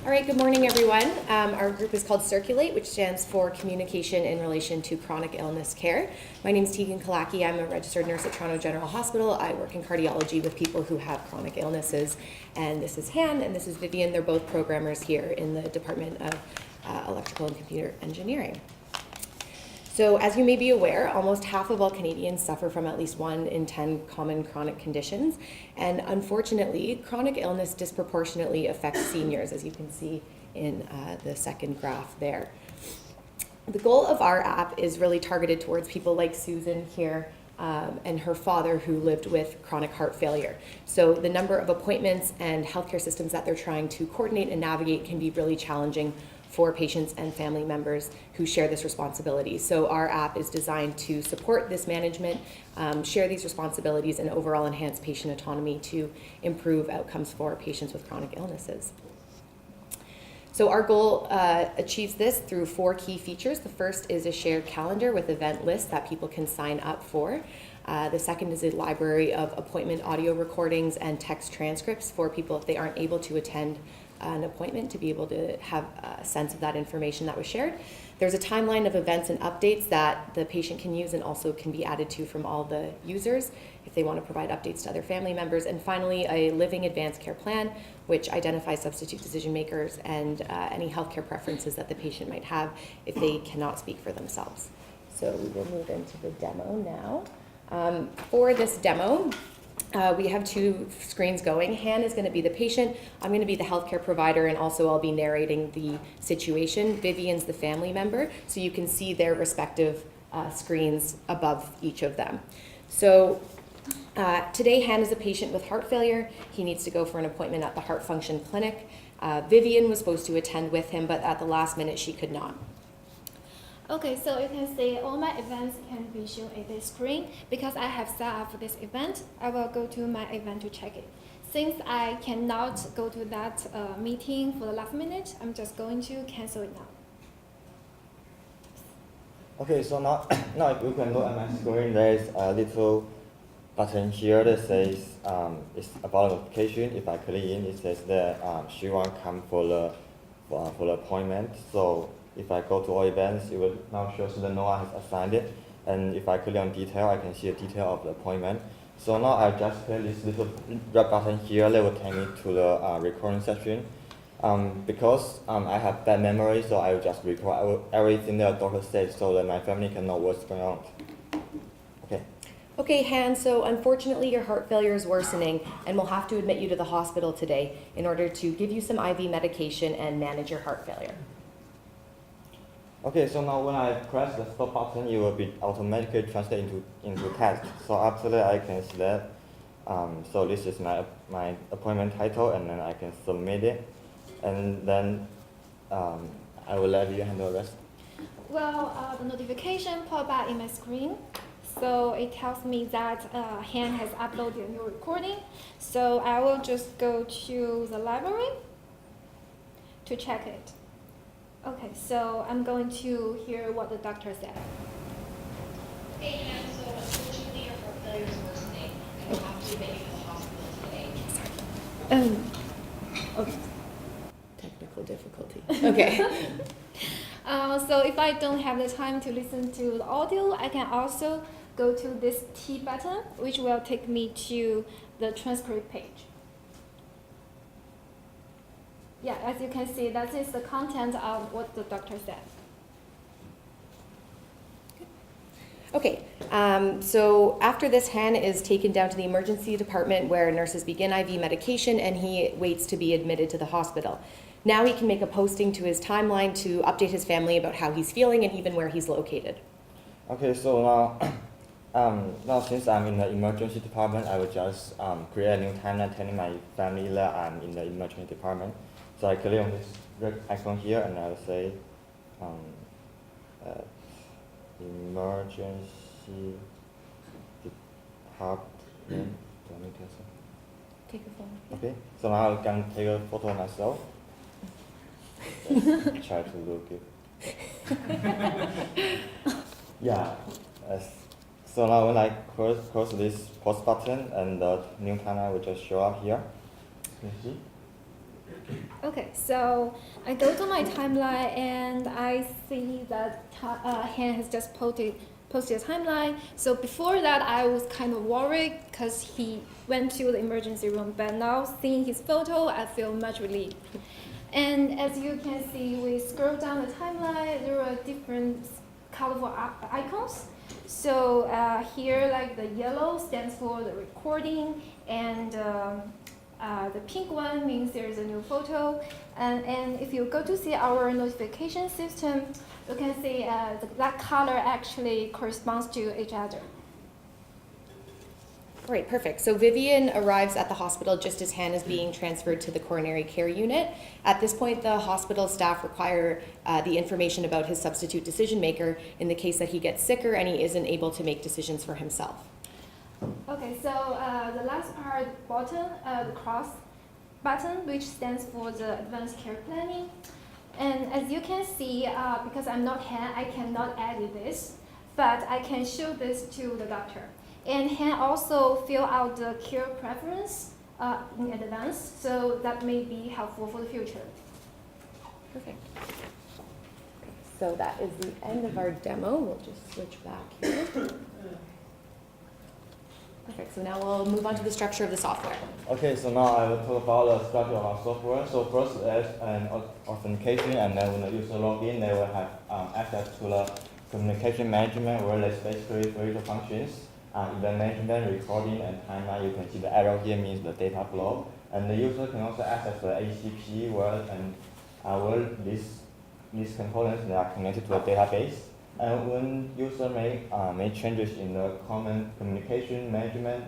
All right, good morning, everyone. Our group is called CIRCCulate, which stands for Communication in Relation to Chronic Illness Care. My name is CIRCCulate. I'm a registered nurse at Toronto General Hospital. I work in cardiology with people who have chronic illnesses. And this is Han, and this is Vivian. They're both programmers here in the Department of Electrical and Computer Engineering. So as you may be aware, almost half of all Canadians suffer from at least 1 in 10 common chronic conditions. And unfortunately, chronic illness disproportionately affects seniors, as you can see in the second graph there. The goal of our app is really targeted towards people like Susan here and her father who lived with chronic heart failure. So the number of appointments and healthcare systems that they're trying to coordinate and navigate can be really challenging for patients and family members who share this responsibility. So our app is designed to support this management, share these responsibilities, and overall enhance patient autonomy to improve outcomes for patients with chronic illnesses. So our goal achieves this through 4 key features. The first is a shared calendar with event lists that people can sign up for. The second is a library of appointment audio recordings and text transcripts for people if they aren't able to attend an appointment to be able to have a sense of that information that was shared. There's a timeline of events and updates that the patient can use and also can be added to from all the users if they want to provide updates to other family members. And finally, a living advanced care plan, which identifies substitute decision makers and any healthcare preferences that the patient might have if they cannot speak for themselves. So we will move into the demo now. For this demo, we have 2 screens going. Han is going to be the patient. I'm going to be the healthcare provider, and also I'll be narrating the situation. Vivian's the family member, so you can see their respective screens above each of them. So today, Han is a patient with heart failure. He needs to go for an appointment at the heart function clinic. Vivian was supposed to attend with him, but at the last minute, she could not. Okay, so you can see all my events can be shown at this screen. Because I have set up for this event, I will go to my event to check it. Since I cannot go to that meeting for the last minute, I'm just going to cancel it now. Okay, so now if you can look at my screen, there is a little button here that says it's about notification. If I click in, it says that she won't come for the appointment. So if I go to all events, it will now show that no one has assigned it. And if I click on detail, I can see the detail of the appointment. So now I just click this little red button here that will take me to the recording section. Because I have bad memory, so I will just record everything that the doctor says so that my family can know what's going on. Okay. Okay, Han, so unfortunately your heart failure is worsening, and we'll have to admit you to the hospital today in order to give you some IV medication and manage your heart failure. Okay, so now when I press the stop button, it will be automatically translated into text. So after that, I can select. So this is my appointment title, and then I can submit it, and then I will let you handle the rest. Well, the notification popped up in my screen. So it tells me that Han has uploaded a new recording. So I will just go to the library to check it. Okay, so I'm going to hear what the doctor said. Hey, Han, so unfortunately your heart failure is worsening, and we'll have to admit you to the hospital today. Okay. Technical difficulty. Okay. So if I don't have the time to listen to the audio, I can also go to this T button, which will take me to the transcript page. Yeah, as you can see, that is the content of what the doctor said. Okay, so after this, Han is taken down to the emergency department where nurses begin IV medication, and he waits to be admitted to the hospital. Now he can make a posting to his timeline to update his family about how he's feeling and even where he's located. Okay, so now since I'm in the emergency department, I will just create a new timeline telling my family that I'm in the emergency department. So I click on this red icon here, and I will say emergency department. Do I need to answer? Take a phone. Okay, so now I can take a photo of myself. Just try to look it. Yeah. So now when I close this pause button, and the new timeline will just show up here. You see? Okay, so I go to my timeline and I see that Han has just posted a timeline. So before that, I was kind of worried because he went to the emergency room. But now seeing his photo, I feel much relieved. And as you can see, we scroll down the timeline. There are different colorful icons. So here, like the yellow stands for the recording, and the pink one means there is a new photo. And if you go to see our notification system, you can see that color actually corresponds to each other. Great, perfect. So Vivian arrives at the hospital just as Han is being transferred to the coronary care unit. At this point, the hospital staff require the information about his substitute decision maker in the case that he gets sicker and he isn't able to make decisions for himself. Okay, so the last part, bottom, the cross button, which stands for the advanced care planning. And as you can see, because I'm not Han, I cannot edit this, but I can show this to the doctor. And Han also fill out the care preference in advance, so that may be helpful for the future. Perfect. So that is the end of our demo. We'll just switch back here. Perfect, so now we'll move on to the structure of the software. Okay, so now I will talk about the structure of our software. So first there's an authentication, and then when the user log in, they will have access to the communication management, where there's basically three functions. Event management, recording, and timeline. You can see the arrow here means the data flow. And the user can also access the ACP where these components that are connected to a database. And when user make changes in the common communication management,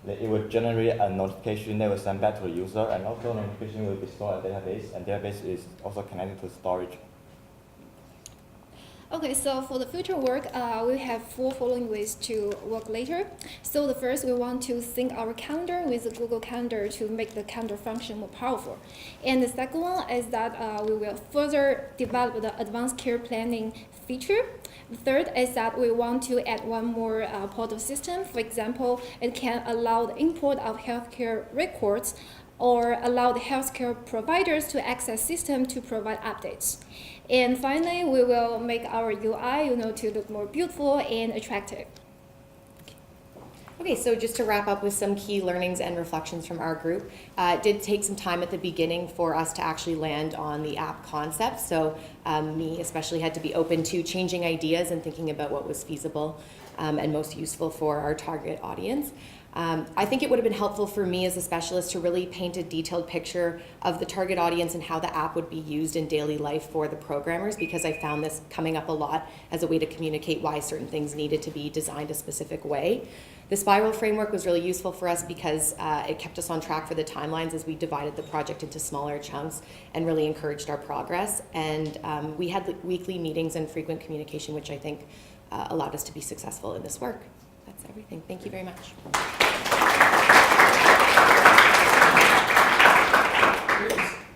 it will generate a notification that will send back to the user, and also the notification will be stored at database, and database is also connected to storage. Okay, so for the future work, we have 4 following ways to work later. So the first, we want to sync our calendar with the Google Calendar to make the calendar function more powerful. And the second one is that we will further develop the advanced care planning feature. The third is that we want to add one more portal system. For example, it can allow the import of healthcare records or allow the healthcare providers to access system to provide updates. And finally, we will make our UI, to look more beautiful and attractive. Okay, so just to wrap up with some key learnings and reflections from our group, it did take some time at the beginning for us to actually land on the app concept. So me especially had to be open to changing ideas and thinking about what was feasible and most useful for our target audience. I think it would have been helpful for me as a specialist to really paint a detailed picture of the target audience and how the app would be used in daily life for the programmers, because I found this coming up a lot as a way to communicate why certain things needed to be designed a specific way. The spiral framework was really useful for us because it kept us on track for the timelines as we divided the project into smaller chunks and really encouraged our progress. And we had weekly meetings and frequent communication, which I think allowed us to be successful in this work. That's everything. Thank you very much.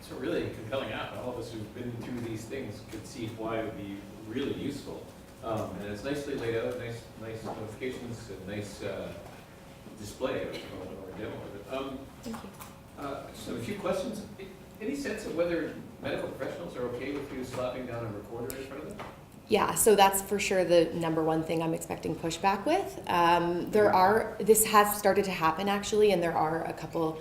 It's a really compelling app, and all of us who've been through these things could see why it would be really useful. And it's nicely laid out, nice notifications, and nice display of our demo of it. Thank you. Just have a few questions. Any sense of whether medical professionals are okay with you slapping down a recorder in front of them? Yeah, so that's for sure the number one thing I'm expecting pushback with. This has started to happen actually, and there are a couple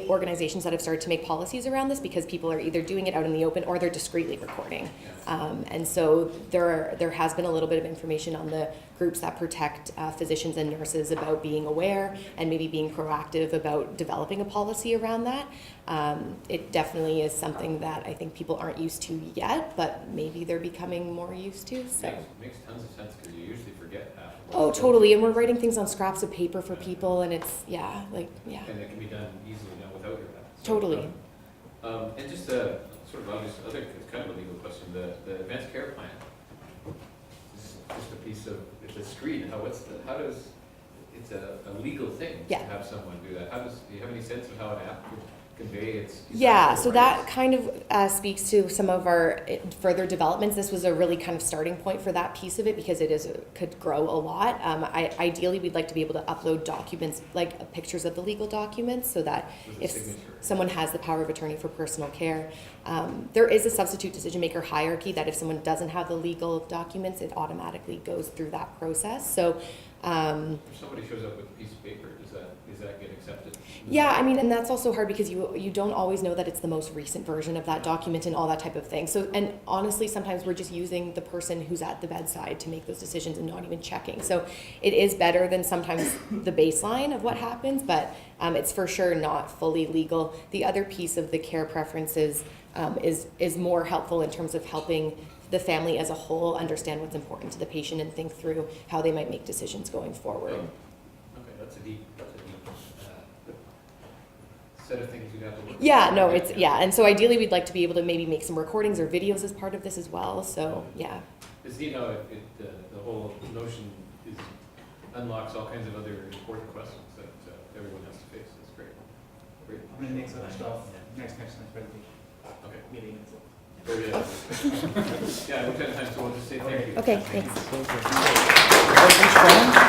organizations that have started to make policies around this because people are either doing it out in the open or they're discreetly recording. And so there has been a little bit of information on the groups that protect physicians and nurses about being aware and maybe being proactive about developing a policy around that. It definitely is something that I think people aren't used to yet, but maybe they're becoming more used to. So. Makes tons of sense because you usually forget half. Oh, totally. And we're writing things on scraps of paper for people, and it's, yeah. And it can be done easily now without your app. So, Totally. And just a sort of obvious other, it's kind of a legal question, the advanced care plan. Just a piece of, it's a screen. It's a legal thing to Yeah. have someone do that. Do you have any sense of how an app convey its? Yeah, essential so that rights? kind of speaks to some of our further developments. This was a really kind of starting point for that piece of it because could grow a lot. Ideally, we'd like to be able to upload documents, like pictures of the legal documents, so that With a if signature. someone has the power of attorney for personal care, there is a substitute decision maker hierarchy that if someone doesn't have the legal documents, it automatically goes through that process. So. If somebody shows up with a piece of paper, does that get accepted? Yeah, I mean, and that's also hard because you don't always know that it's the most recent version of that document and all that type of thing. So, and honestly, sometimes we're just using the person who's at the bedside to make those decisions and not even checking. So it is better than sometimes the baseline of what happens, but it's for sure not fully legal. The other piece of the care preferences is more helpful in terms of helping the family as a whole understand what's important to the patient and think through how they might make decisions going forward. Okay, that's a deep set of things you'd have to look at. Yeah, no, it's, yeah, and so ideally we'd like to be able to maybe make some recordings or videos as part of this as well, so, yeah. Because, you know, the whole notion unlocks all kinds of other important questions that everyone has to face. That's great. Great. I'm gonna make some stuff next presentation. Okay. Meeting. Very good. Yeah, we've had time, so we'll just say thank you. Okay, thanks. Thank you.